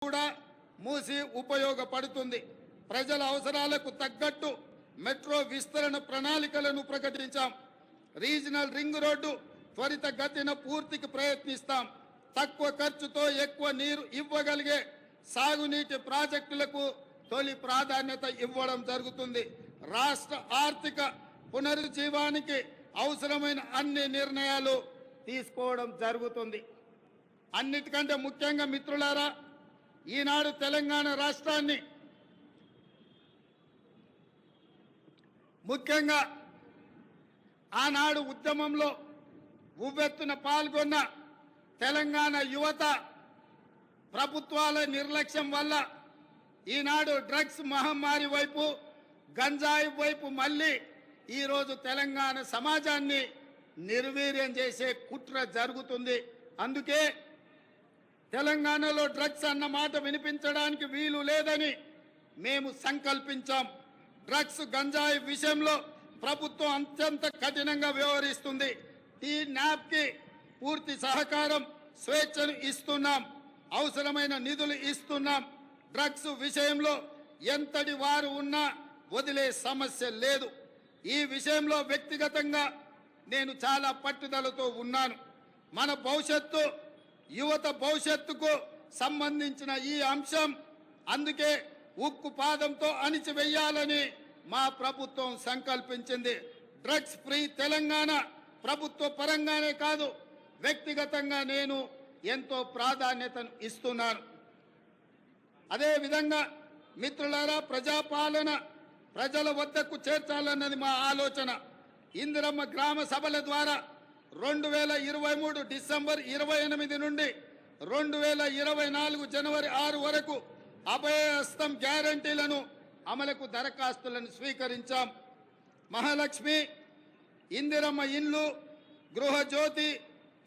కూడా మూసి ఉపయోగపడుతుంది. ప్రజల అవసరాలకు తగ్గట్టు మెట్రో విస్తరణ ప్రణాళికలను ప్రకటించాం. రీజనల్ రింగ్ రోడ్డు త్వరితగతిన పూర్తికి ప్రయత్నిస్తాం. తక్కువ ఖర్చుతో ఎక్కువ నీరు ఇవ్వగలిగే సాగునీటి ప్రాజెక్టులకు తొలి ప్రాధాన్యత ఇవ్వడం జరుగుతుంది. రాష్ట్ర ఆర్థిక పునరుజ్జీవానికి అవసరమైన అన్ని నిర్ణయాలు తీసుకోవడం జరుగుతుంది. అన్నిటికంటే ముఖ్యంగా మిత్రులారా, ఈనాడు తెలంగాణ రాష్ట్రాన్ని ముఖ్యంగా ఆనాడు ఉద్యమంలో ఉవ్వెత్తున పాల్గొన్న తెలంగాణ యువత ప్రభుత్వాల నిర్లక్ష్యం వల్ల ఈనాడు డ్రగ్స్ మహమ్మారి వైపు, గంజాయి వైపు మళ్ళీ ఈరోజు తెలంగాణ సమాజాన్ని నిర్వీర్యం చేసే కుట్ర జరుగుతుంది. అందుకే తెలంగాణలో డ్రగ్స్ అన్న మాట వినిపించడానికి వీలు లేదని మేము సంకల్పించాం. డ్రగ్స్ గంజాయి విషయంలో ప్రభుత్వం అత్యంత కఠినంగా వ్యవహరిస్తుంది. ఈ న్యాప్కి పూర్తి సహకారం, స్వేచ్ఛను ఇస్తున్నాం. అవసరమైన నిధులు ఇస్తున్నాం. డ్రగ్స్ విషయంలో ఎంతటి వారు ఉన్నా వదిలే సమస్య లేదు. ఈ విషయంలో వ్యక్తిగతంగా నేను చాలా పట్టుదలతో ఉన్నాను. మన భవిష్యత్తు, యువత భవిష్యత్తుకు సంబంధించిన ఈ అంశం, అందుకే ఉక్కు పాదంతో అణిచివేయాలని మా ప్రభుత్వం సంకల్పించింది. డ్రగ్స్ ఫ్రీ తెలంగాణ ప్రభుత్వ పరంగానే కాదు, వ్యక్తిగతంగా నేను ఎంతో ప్రాధాన్యతను ఇస్తున్నాను. అదేవిధంగా మిత్రులారా, ప్రజాపాలన ప్రజల వద్దకు చేర్చాలన్నది మా ఆలోచన. ఇందిరమ్మ గ్రామ సభల ద్వారా 2023 డిసెంబర్ 28 నుండి 2024 జనవరి 6 వరకు అభయహస్తం గ్యారంటీలను అమలుకు దరఖాస్తులను స్వీకరించాం. మహాలక్ష్మి, ఇందిరమ్మ ఇండ్లు, గృహజ్యోతి,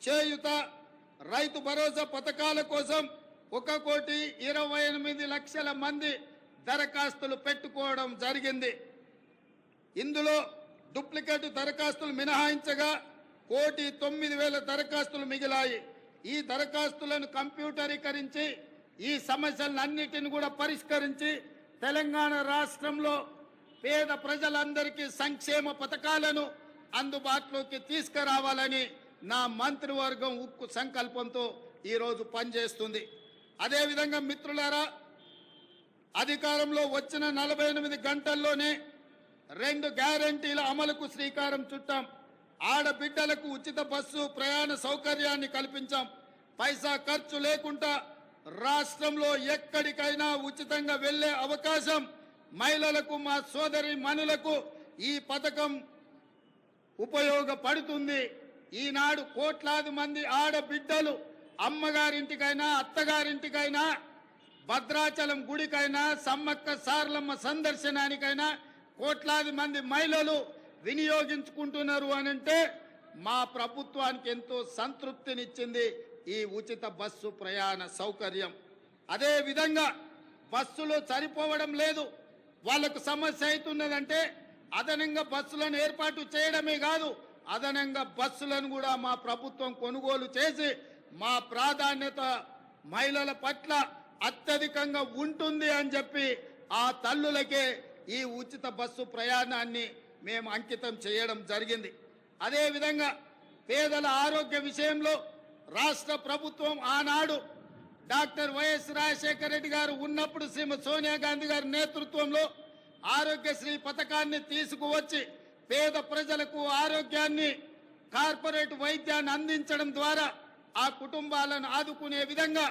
చేయుత, రైతు భరోసా పథకాల కోసం 1,28,00,000 మంది దరఖాస్తులు పెట్టుకోవడం జరిగింది. ఇందులో డూప్లికేట్ దరఖాస్తులు మినహాయించగా 1,09,000 దరఖాస్తులు మిగిలాయి. ఈ దరఖాస్తులను కంప్యూటరీకరించి ఈ సమస్యలన్నిటిని కూడా పరిష్కరించి తెలంగాణ రాష్ట్రంలో పేద ప్రజలందరికీ సంక్షేమ పథకాలను అందుబాటులోకి తీసుకురావాలని నా మంత్రివర్గం ఉక్కు సంకల్పంతో ఈరోజు పనిచేస్తుంది. అదేవిధంగా మిత్రులారా, అధికారంలో వచ్చిన 48 గంటల్లోనే 2 గ్యారంటీల అమలుకు శ్రీకారం చుట్టాం. ఆడబిడ్డలకు ఉచిత బస్సు ప్రయాణ సౌకర్యాన్ని కల్పించాం. పైసా ఖర్చు లేకుండా రాష్ట్రంలో ఎక్కడికైనా ఉచితంగా వెళ్లే అవకాశం మహిళలకు, మా సోదరి మనులకు ఈ పథకం ఉపయోగపడుతుంది. ఈనాడు కోట్లాది మంది ఆడబిడ్డలు అమ్మగారింటికైనా, అత్తగారింటికైనా, భద్రాచలం గుడికైనా, సమ్మక్క సారలమ్మ సందర్శనానికైనా కోట్లాది మంది మహిళలు వినియోగించుకుంటున్నారు అనంటే మా ప్రభుత్వానికి ఎంతో సంతృప్తినిచ్చింది ఈ ఉచిత బస్సు ప్రయాణ సౌకర్యం. అదేవిధంగా బస్సులు సరిపోవడం లేదు, వాళ్లకు సమస్య అవుతున్నదంటే అదనంగా బస్సులను ఏర్పాటు చేయడమే కాదు, అదనంగా బస్సులను కూడా మా ప్రభుత్వం కొనుగోలు చేసి మా ప్రాధాన్యత మహిళల పట్ల అత్యధికంగా ఉంటుంది అని చెప్పి ఆ తల్లులకే ఈ ఉచిత బస్సు ప్రయాణాన్ని మేము అంకితం చేయడం జరిగింది. అదేవిధంగా పేదల ఆరోగ్య విషయంలో రాష్ట్ర ప్రభుత్వం ఆనాడు డాక్టర్ వైఎస్ రాజశేఖర రెడ్డి గారు ఉన్నప్పుడు శ్రీమతి సోనియా గాంధీ గారి నేతృత్వంలో ఆరోగ్యశ్రీ పథకాన్ని తీసుకువచ్చి పేద ప్రజలకు ఆరోగ్యాన్ని, కార్పొరేట్ వైద్యాన్ని అందించడం ద్వారా ఆ కుటుంబాలను ఆదుకునే విధంగా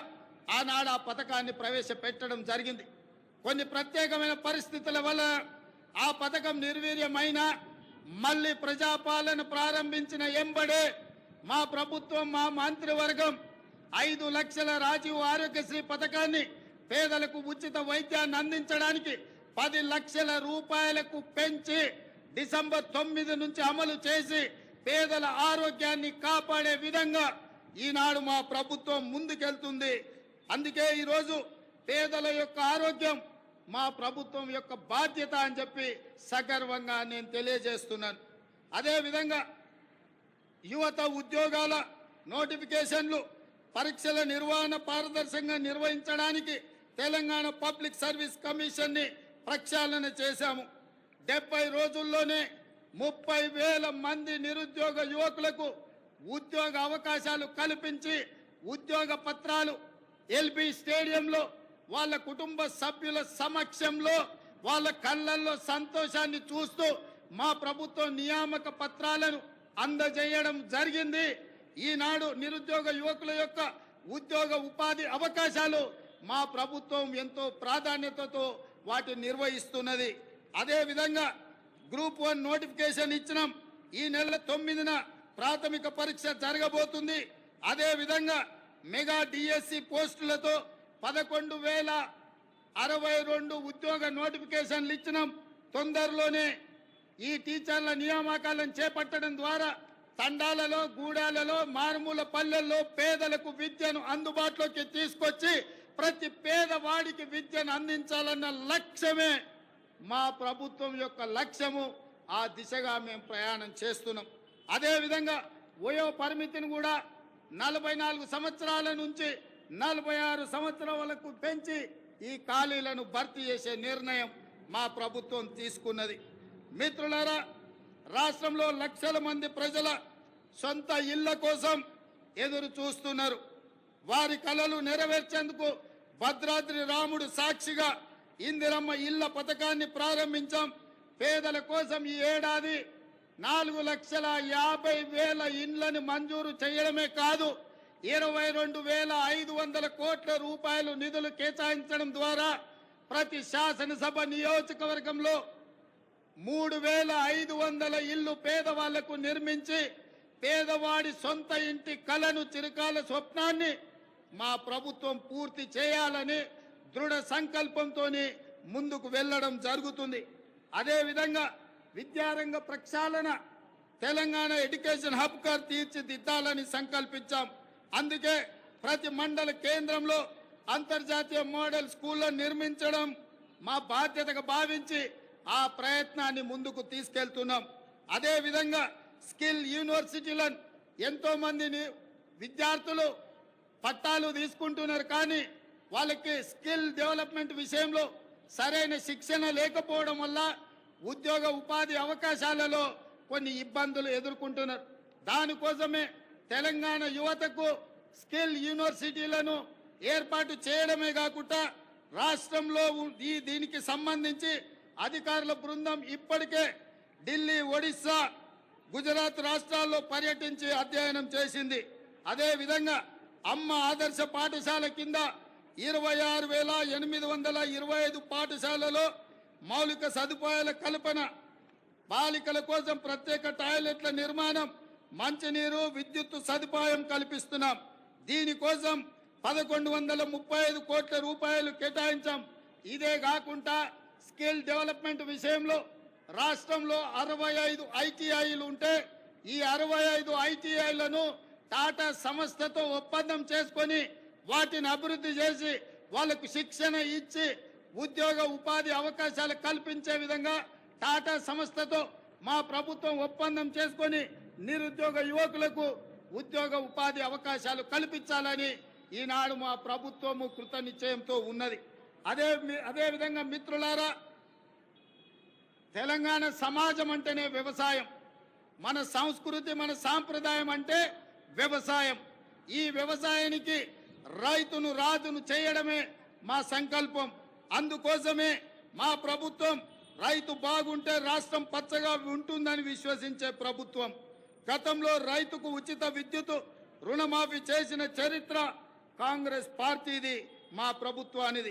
ఆనాడు ఆ పథకాన్ని ప్రవేశపెట్టడం జరిగింది. కొన్ని ప్రత్యేకమైన పరిస్థితుల వల్ల ఆ పథకం నిర్వీర్యమైనా మళ్ళీ ప్రజాపాలన ప్రారంభించిన ఎంబడే మా ప్రభుత్వం, మా మంత్రివర్గం 5 లక్షల రాజీవ్ ఆరోగ్యశ్రీ పథకాన్ని పేదలకు ఉచిత వైద్యాన్ని అందించడానికి 10 లక్షల రూపాయలకు పెంచి డిసెంబర్ 9 నుంచి అమలు చేసి పేదల ఆరోగ్యాన్ని కాపాడే విధంగా ఈనాడు మా ప్రభుత్వం ముందుకెళ్తుంది. అందుకే ఈరోజు పేదల యొక్క ఆరోగ్యం మా ప్రభుత్వం యొక్క బాధ్యత అని చెప్పి సగర్వంగా నేను తెలియజేస్తున్నాను. అదేవిధంగా యువత ఉద్యోగాల నోటిఫికేషన్లు, పరీక్షల నిర్వహణ పారదర్శకంగా నిర్వహించడానికి తెలంగాణ పబ్లిక్ సర్వీస్ కమిషన్ ని ప్రక్షాళన చేశాము. 70 రోజుల్లోనే 30,000 మంది నిరుద్యోగ యువకులకు ఉద్యోగ అవకాశాలు కల్పించి ఉద్యోగ పత్రాలు ఎల్బీ స్టేడియంలో వాళ్ళ కుటుంబ సభ్యుల సమక్షంలో వాళ్ళ కళ్ళల్లో సంతోషాన్ని చూస్తూ మా ప్రభుత్వం నియామక పత్రాలను అందజేయడం జరిగింది. ఈనాడు నిరుద్యోగ యువకుల యొక్క ఉద్యోగ ఉపాధి అవకాశాలు మా ప్రభుత్వం ఎంతో ప్రాధాన్యతతో వాటిని నిర్వహిస్తున్నది. అదేవిధంగా గ్రూప్ 1 నోటిఫికేషన్ ఇచ్చినాం. ఈ నెల 9న ప్రాథమిక పరీక్ష జరగబోతుంది. అదేవిధంగా మెగా డిఎస్సి పోస్టులతో 11,062 ఉద్యోగ నోటిఫికేషన్లు ఇచ్చినాం. తొందరలోనే ఈ టీచర్ల నియామకాలను చేపట్టడం ద్వారా తండాలలో, గూడాలలో, మారుమూల పల్లెల్లో పేదలకు విద్యను అందుబాటులోకి తీసుకొచ్చి ప్రతి పేదవాడికి విద్యను అందించాలన్న లక్ష్యమే మా ప్రభుత్వం యొక్క లక్ష్యము. ఆ దిశగా మేము ప్రయాణం చేస్తున్నాం. అదేవిధంగా వయో పరిమితిని కూడా 44 సంవత్సరాల నుంచి 46 సంవత్సరాలకు పెంచి ఈ ఖాళీలను భర్తీ చేసే నిర్ణయం మా ప్రభుత్వం తీసుకున్నది. మిత్రులారా, రాష్ట్రంలో లక్షల మంది ప్రజల సొంత ఇళ్ల కోసం ఎదురు చూస్తున్నారు. వారి కలలు నెరవేర్చేందుకు భద్రాద్రి రాముడు సాక్షిగా ఇందిరమ్మ ఇళ్ల పథకాన్ని ప్రారంభించాం. పేదల కోసం ఈ ఏడాది 4,50,000 ఇండ్లను మంజూరు చేయడమే కాదు, 22,500 కోట్ల రూపాయలు నిధులు కేటాయించడం ద్వారా ప్రతి శాసనసభ నియోజకవర్గంలో 3,500 ఇళ్లు పేదవాళ్లకు నిర్మించి పేదవాడి సొంత ఇంటి కలను, చిరకాల స్వప్నాన్ని మా ప్రభుత్వం పూర్తి చేయాలని దృఢ సంకల్పంతో ముందుకు వెళ్ళడం జరుగుతుంది. అదేవిధంగా విద్యారంగ ప్రక్షాళన, తెలంగాణ ఎడ్యుకేషన్ హబ్గా తీర్చిదిద్దాలని సంకల్పించాం. అందుకే ప్రతి మండల కేంద్రంలో అంతర్జాతీయ మోడల్ స్కూళ్లను నిర్మించడం మా బాధ్యతగా భావించి ఆ ప్రయత్నాన్ని ముందుకు తీసుకెళ్తున్నాం. అదేవిధంగా స్కిల్ యూనివర్సిటీలను ఎంతో మందిని విద్యార్థులు పట్టాలు తీసుకుంటున్నారు, కానీ వాళ్ళకి స్కిల్ డెవలప్మెంట్ విషయంలో సరైన శిక్షణ లేకపోవడం వల్ల ఉద్యోగ ఉపాధి అవకాశాలలో కొన్ని ఇబ్బందులు ఎదుర్కొంటున్నారు. దానికోసమే తెలంగాణ యువతకు స్కిల్ యూనివర్సిటీలను ఏర్పాటు చేయడమే కాకుండా రాష్ట్రంలో దీనికి సంబంధించి అధికారుల బృందం ఇప్పటికే ఢిల్లీ, ఒడిశా, గుజరాత్ రాష్ట్రాల్లో పర్యటించి అధ్యయనం చేసింది. అదేవిధంగా అమ్మ ఆదర్శ పాఠశాల కింద 26,825 పాఠశాలలో మౌలిక సదుపాయాల కల్పన, బాలికల కోసం ప్రత్యేక టాయిలెట్ల నిర్మాణం, మంచినీరు, విద్యుత్ సదుపాయం కల్పిస్తున్నాం. దీనికోసం 1,135 కోట్ల రూపాయలు కేటాయించాం. ఇదే కాకుండా స్కిల్ డెవలప్మెంట్ విషయంలో రాష్ట్రంలో 65 ఐటీఐలు ఉంటే ఈ 65 ఐటీఐలను టాటా సంస్థతో ఒప్పందం చేసుకొని వాటిని అభివృద్ధి చేసి వాళ్లకు శిక్షణ ఇచ్చి ఉద్యోగ ఉపాధి అవకాశాలు కల్పించే విధంగా టాటా సంస్థతో మా ప్రభుత్వం ఒప్పందం చేసుకొని నిరుద్యోగ యువకులకు ఉద్యోగ ఉపాధి అవకాశాలు కల్పించాలని ఈనాడు మా ప్రభుత్వము కృత నిశ్చయంతో ఉన్నది. అదేవిధంగా మిత్రులారా, తెలంగాణ సమాజం అంటేనే వ్యవసాయం. మన సంస్కృతి, మన సాంప్రదాయం అంటే వ్యవసాయం. ఈ వ్యవసాయానికి రైతును రాజును చేయడమే మా సంకల్పం. అందుకోసమే మా ప్రభుత్వం రైతు బాగుంటే రాష్ట్రం పచ్చగా ఉంటుందని విశ్వసించే ప్రభుత్వం. గతంలో రైతుకు ఉచిత విద్యుత్ రుణమాఫీ చేసిన చరిత్ర కాంగ్రెస్ పార్టీది, మా ప్రభుత్వానిది.